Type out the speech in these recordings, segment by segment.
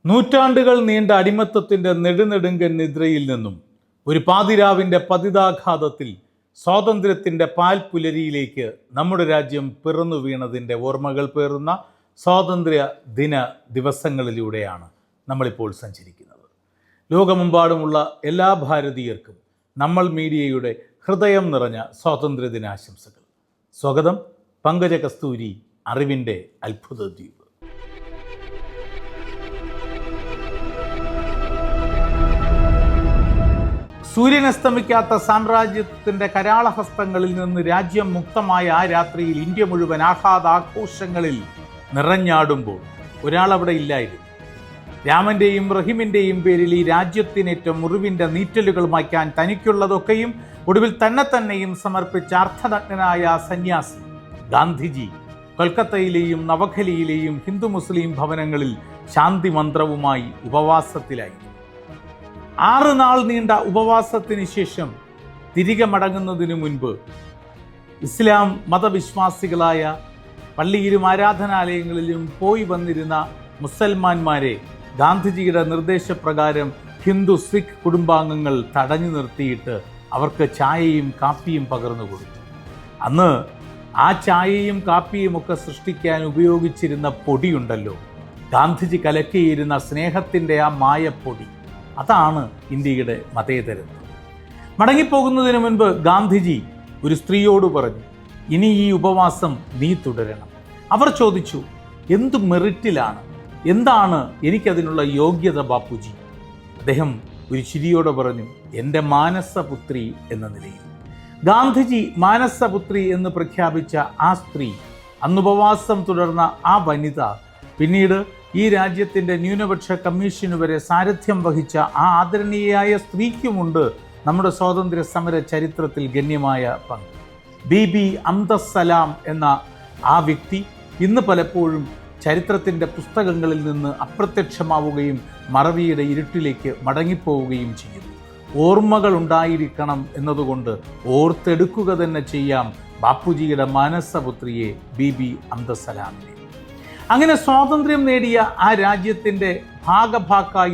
നൂറ്റാണ്ടുകൾ നീണ്ട അടിമത്തത്തിൻ്റെ നെടുനെടുങ്കൻ നിദ്രയിൽ നിന്നും ഒരു പാതിരാവിൻ്റെ പതിതാഘാതത്തിൽ സ്വാതന്ത്ര്യത്തിൻ്റെ പാൽപ്പുലരിയിലേക്ക് നമ്മുടെ രാജ്യം പിറന്നു വീണതിൻ്റെ ഓർമ്മകൾ പേറുന്ന സ്വാതന്ത്ര്യ ദിന ദിവസങ്ങളിലൂടെയാണ് നമ്മളിപ്പോൾ സഞ്ചരിക്കുന്നത്. ലോകമെമ്പാടുമുള്ള എല്ലാ ഭാരതീയർക്കും നമ്മൾ മീഡിയയുടെ ഹൃദയം നിറഞ്ഞ സ്വാതന്ത്ര്യ ദിനാശംസകൾ. സ്വാഗതം. പങ്കജ കസ്തൂരി, അറിവിൻ്റെ അത്ഭുത ദ്വീപ്. സൂര്യനസ്തമിക്കാത്ത സാമ്രാജ്യത്തിൻ്റെ കരാളഹസ്തങ്ങളിൽ നിന്ന് രാജ്യം മുക്തമായ ആ രാത്രിയിൽ ഇന്ത്യ മുഴുവൻ ആഘോഷങ്ങളിൽ നിറഞ്ഞാടുമ്പോൾ ഒരാളവിടെ ഇല്ലായിരുന്നു. രാമൻ്റെയും റഹീമിൻ്റെയും പേരിൽ ഈ രാജ്യത്തിനേറ്റ മുറിവിൻ്റെ നീറ്റലുകൾ മായ്ക്കാൻ തനിക്കുള്ളതൊക്കെയും ഒടുവിൽ തന്നെയും സമർപ്പിച്ച അർത്ഥനഗ്നനായ സന്യാസി ഗാന്ധിജി കൊൽക്കത്തയിലെയും നവഖലിയിലെയും ഹിന്ദു മുസ്ലിം ഭവനങ്ങളിൽ ശാന്തി മന്ത്രവുമായി ഉപവാസത്തിലായി. 6 നാൾ നീണ്ട ഉപവാസത്തിന് ശേഷം തിരികെ മടങ്ങുന്നതിനു മുൻപ് ഇസ്ലാം മതവിശ്വാസികളായ പള്ളിയിലും ആരാധനാലയങ്ങളിലും പോയി വന്നിരുന്ന മുസൽമാന്മാരെ ഗാന്ധിജിയുടെ നിർദ്ദേശപ്രകാരം ഹിന്ദു സിഖ് കുടുംബാംഗങ്ങൾ തടഞ്ഞു നിർത്തിയിട്ട് അവർക്ക് ചായയും കാപ്പിയും പകർന്നു കൊടുത്തു. അന്ന് ആ ചായയും കാപ്പിയും ഒക്കെ സൃഷ്ടിക്കാൻ ഉപയോഗിച്ചിരുന്ന പൊടിയുണ്ടല്ലോ, ഗാന്ധിജി കലക്കിയിരുന്ന സ്നേഹത്തിൻ്റെ ആ മായപ്പൊടി, അതാണ് ഇന്ത്യയുടെ മതേതരത്വം. മടങ്ങിപ്പോകുന്നതിന് മുൻപ് ഗാന്ധിജി ഒരു സ്ത്രീയോട് പറഞ്ഞു, ഇനി ഈ ഉപവാസം നീ തുടരണം. അവർ ചോദിച്ചു, എന്ത് മെറിറ്റിലാണ്, എന്താണ് എനിക്കതിനുള്ള യോഗ്യത ബാപ്പുജി? അദ്ദേഹം ഒരു ചിരിയോടെ പറഞ്ഞു, എൻ്റെ മാനസപുത്രി എന്ന നിലയിൽ. ഗാന്ധിജി മാനസപുത്രി എന്ന് പ്രഖ്യാപിച്ച ആ സ്ത്രീ, അന്ന് ഉപവാസം തുടർന്ന ആ വനിത, പിന്നീട് ഈ രാജ്യത്തിൻ്റെ ന്യൂനപക്ഷ കമ്മീഷന് വരെ സാരഥ്യം വഹിച്ച ആ ആദരണീയയായ സ്ത്രീക്കുമുണ്ട് നമ്മുടെ സ്വാതന്ത്ര്യ സമര ചരിത്രത്തിൽ ഗണ്യമായ പങ്ക്. ബീബി അബ്ദുസ്സലാം എന്ന ആ വ്യക്തി ഇന്ന് പലപ്പോഴും ചരിത്രത്തിൻ്റെ പുസ്തകങ്ങളിൽ നിന്ന് അപ്രത്യക്ഷമാവുകയും മറവിയുടെ ഇരുട്ടിലേക്ക് മടങ്ങിപ്പോവുകയും ചെയ്യുന്നു. ഓർമ്മകൾ ഉണ്ടായിരിക്കണം എന്നതുകൊണ്ട് ഓർത്തെടുക്കുക തന്നെ ചെയ്യാം ബാപ്പുജിയുടെ മാനസപുത്രിയെ ബീബി അബ്ദുസ്സലാമിനെ. അങ്ങനെ സ്വാതന്ത്ര്യം നേടിയ ആ രാജ്യത്തിൻ്റെ ഭാഗഭാക്കായി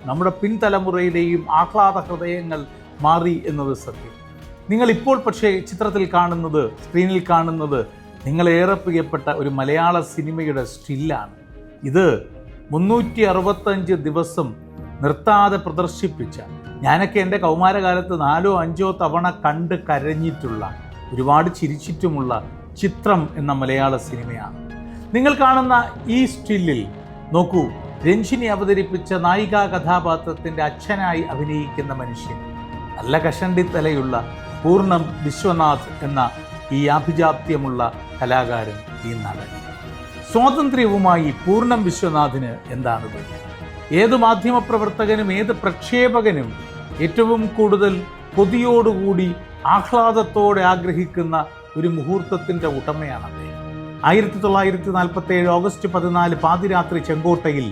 നമ്മുടെ പിൻതലമുറയുടെയും ആഹ്ലാദ ഹൃദയങ്ങൾ മാറി എന്നത് സത്യം. നിങ്ങളിപ്പോൾ പക്ഷേ ചിത്രത്തിൽ കാണുന്നത്, സ്ക്രീനിൽ കാണുന്നത് നിങ്ങളേറെ പ്രിയപ്പെട്ട ഒരു മലയാള സിനിമയുടെ സ്റ്റില്ലാണ്. ഇത് 365 ദിവസം നിർത്താതെ പ്രദർശിപ്പിച്ച, ഞാനൊക്കെ എൻ്റെ കൗമാരകാലത്ത് 4 or 5 തവണ കണ്ട് കരഞ്ഞിട്ടുള്ള, ഒരുപാട് ചിരിച്ചിട്ടുമുള്ള ചിത്രം എന്ന മലയാള സിനിമയാണ്. നിങ്ങൾ കാണുന്ന ഈ സ്റ്റില്ലിൽ നോക്കൂ, രഞ്ജിനി അവതരിപ്പിച്ച നായികാ കഥാപാത്രത്തിൻ്റെ അച്ഛനായി അഭിനയിക്കുന്ന മനുഷ്യൻ, നല്ല കഷണ്ടിത്തലയുള്ള പൂർണ്ണം വിശ്വനാഥ് എന്ന ഈ ആഭിജാത്യമുള്ള കലാകാരൻ, ഈ നടൻ. സ്വാതന്ത്ര്യവുമായി പൂർണ്ണം വിശ്വനാഥിന് എന്താണ് ബന്ധം? ഏത് മാധ്യമപ്രവർത്തകനും ഏത് പ്രക്ഷേപകനും ഏറ്റവും കൂടുതൽ കൊതിയോടുകൂടി ആഹ്ലാദത്തോടെ ആഗ്രഹിക്കുന്ന ഒരു മുഹൂർത്തത്തിൻ്റെ ഉടമയാണ് അദ്ദേഹം. 1947 ഓഗസ്റ്റ് 14 പാതിരാത്രി ചെങ്കോട്ടയിൽ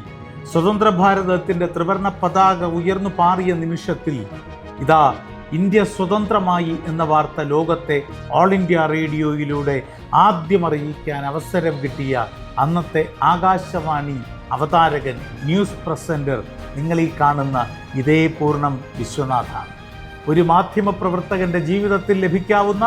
സ്വതന്ത്ര ഭാരതത്തിൻ്റെ ത്രിവർണ്ണ പതാക ഉയർന്നു പാറിയ നിമിഷത്തിൽ ഇതാ ഇന്ത്യ സ്വതന്ത്രമായി എന്ന വാർത്ത ലോകത്തെ ഓൾ ഇന്ത്യ റേഡിയോയിലൂടെ ആദ്യം അറിയിക്കാൻ അവസരം കിട്ടിയ അന്നത്തെ ആകാശവാണി അവതാരകൻ, ന്യൂസ് പ്രസൻറ്റർ നിങ്ങളീ കാണുന്ന ഇതേ പൂർണ്ണം വിശ്വനാഥാണ്. ഒരു മാധ്യമപ്രവർത്തകൻ്റെ ജീവിതത്തിൽ ലഭിക്കാവുന്ന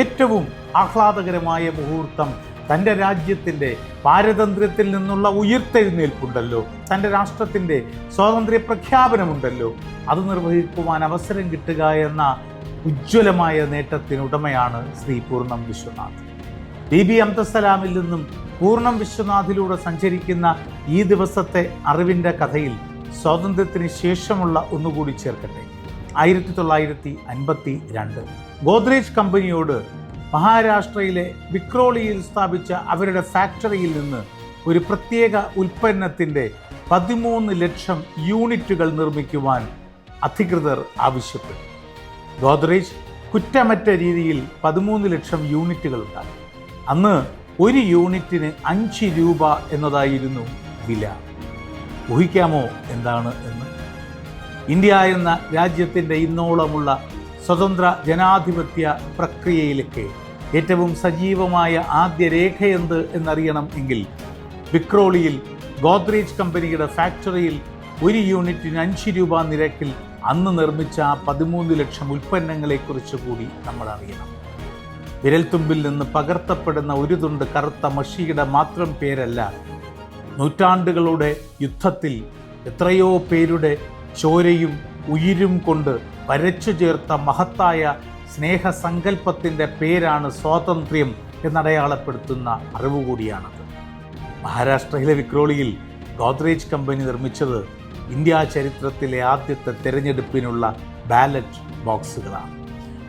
ഏറ്റവും ആഹ്ലാദകരമായ മുഹൂർത്തം, തൻ്റെ രാജ്യത്തിൻ്റെ പാരതന്ത്ര്യത്തിൽ നിന്നുള്ള ഉയർത്തെഴുന്നേൽപ്പുണ്ടല്ലോ, തൻ്റെ രാഷ്ട്രത്തിൻ്റെ സ്വാതന്ത്ര്യ പ്രഖ്യാപനമുണ്ടല്ലോ, അത് നിർവഹിക്കുവാൻ അവസരം കിട്ടുക എന്ന ഉജ്ജ്വലമായ നേട്ടത്തിനുടമയാണ് ശ്രീ പൂർണ്ണം വിശ്വനാഥ്. ബീബി അബ്ദുസ്സലാമിൽ നിന്നും പൂർണ്ണം വിശ്വനാഥിലൂടെ സഞ്ചരിക്കുന്ന ഈ ദിവസത്തെ അറിവിൻ്റെ കഥയിൽ സ്വാതന്ത്ര്യത്തിന് ശേഷമുള്ള ഒന്നുകൂടി ചേർക്കട്ടെ. 1952 ഗോദ്രേജ് കമ്പനിയോട് മഹാരാഷ്ട്രയിലെ വിക്രോളിയിൽ സ്ഥാപിച്ച അവരുടെ ഫാക്ടറിയിൽ നിന്ന് ഒരു പ്രത്യേക ഉൽപ്പന്നത്തിൻ്റെ 13 ലക്ഷം യൂണിറ്റുകൾ നിർമ്മിക്കുവാൻ അധികൃതർ ആവശ്യപ്പെട്ടു. ഗോദ്രേജ് കുറ്റമറ്റ രീതിയിൽ 13 ലക്ഷം യൂണിറ്റുകൾ ഉണ്ടാക്കി. അന്ന് ഒരു യൂണിറ്റിന് 5 രൂപ എന്നതായിരുന്നു വില. ഊഹിക്കാമോ എന്താണ് എന്ന്? ഇന്ത്യ എന്ന രാജ്യത്തിൻ്റെ ഇന്നോളമുള്ള സ്വതന്ത്ര ജനാധിപത്യ പ്രക്രിയയിലേക്ക് ഏറ്റവും സജീവമായ ആദ്യ രേഖയെന്ത് എന്നറിയണം എങ്കിൽ വിക്രോളിയിൽ ഗോദ്രേജ് കമ്പനിയുടെ ഫാക്ടറിയിൽ ഒരു യൂണിറ്റിന് 5 രൂപ നിരക്കിൽ അന്ന് നിർമ്മിച്ച ആ 13 ലക്ഷം ഉൽപ്പന്നങ്ങളെക്കുറിച്ച് കൂടി നമ്മൾ അറിയണം. വിരൽത്തുമ്പിൽ നിന്ന് പകർത്തപ്പെടുന്ന ഒരു തുണ്ട് കറുത്ത മഷിയുടെ മാത്രം പേരല്ല, നൂറ്റാണ്ടുകളുടെ യുദ്ധത്തിൽ എത്രയോ പേരുടെ ചോരയും ഉയിരും കൊണ്ട് വരച്ചു ചേർത്ത മഹത്തായ സ്നേഹസങ്കല്പത്തിൻ്റെ പേരാണ് സ്വാതന്ത്ര്യം എന്നടയാളപ്പെടുത്തുന്ന അറിവ് കൂടിയാണത്. മഹാരാഷ്ട്രയിലെ വിക്രോളിയിൽ ഗോദ്രേജ് കമ്പനി നിർമ്മിച്ചത് ഇന്ത്യ ചരിത്രത്തിലെ ആദ്യത്തെ തെരഞ്ഞെടുപ്പിനുള്ള ബാലറ്റ് ബോക്സുകളാണ്.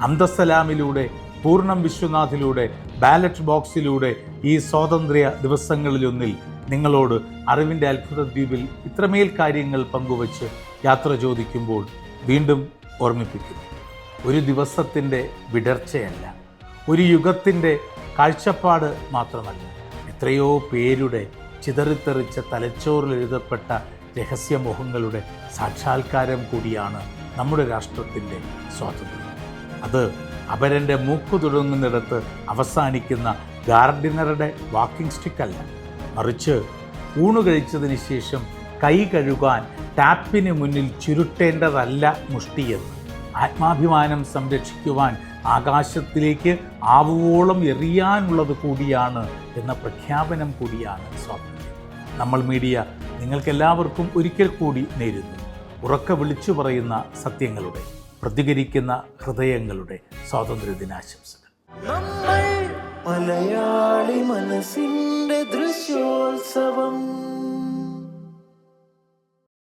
അബ്ദുസ്സലാമിലൂടെ, പൂർണ്ണം വിശ്വനാഥിലൂടെ, ബാലറ്റ് ബോക്സിലൂടെ ഈ സ്വാതന്ത്ര്യ ദിവസങ്ങളിലൊന്നിൽ നിങ്ങളോട് അറിവിൻ്റെ അത്ഭുത ദ്വീപിൽ ഇത്രമേൽ കാര്യങ്ങൾ പങ്കുവച്ച് യാത്ര ചോദിക്കുമ്പോൾ വീണ്ടും ഓർമ്മിപ്പിക്കുന്നു. ഒരു ദിവസത്തിൻ്റെ വിടർച്ചയല്ല, ഒരു യുഗത്തിൻ്റെ കാഴ്ചപ്പാട് മാത്രമല്ല, എത്രയോ പേരുടെ ചിതറിത്തെറിച്ച തലച്ചോറിൽ എഴുതപ്പെട്ട രഹസ്യമോഹങ്ങളുടെ സാക്ഷാത്കാരം കൂടിയാണ് നമ്മുടെ രാഷ്ട്രത്തിൻ്റെ സ്വാതന്ത്ര്യം. അത് അപരൻ്റെ മൂക്കു തുടങ്ങുന്നിടത്ത് അവസാനിക്കുന്ന ഗാർഡിനറുടെ വാക്കിംഗ് സ്റ്റിക്കല്ല, മറിച്ച് ഊണു കഴിച്ചതിന് ശേഷം കൈ കഴുകാൻ ടാപ്പിന് മുന്നിൽ ചുരുട്ടേണ്ടതല്ല മുഷ്ടിയെന്ന്, ആത്മാഭിമാനം സംരക്ഷിക്കുവാൻ ആകാശത്തിലേക്ക് ആവുവോളം എറിയാനുള്ളത് കൂടിയാണ് എന്ന പ്രഖ്യാപനം കൂടിയാണ് സ്വാതന്ത്ര്യം. നമ്മൾ മീഡിയ നിങ്ങൾക്കെല്ലാവർക്കും ഒരിക്കൽ കൂടി നേരുന്നു ഉറക്കെ വിളിച്ചു പറയുന്ന സത്യങ്ങളുടെ, പ്രതികരിക്കുന്ന ഹൃദയങ്ങളുടെ സ്വാതന്ത്ര്യ ദിനാശംസകൾ. മലയാളി മനസ്സിന്റെ ദൃശ്യോത്സവം.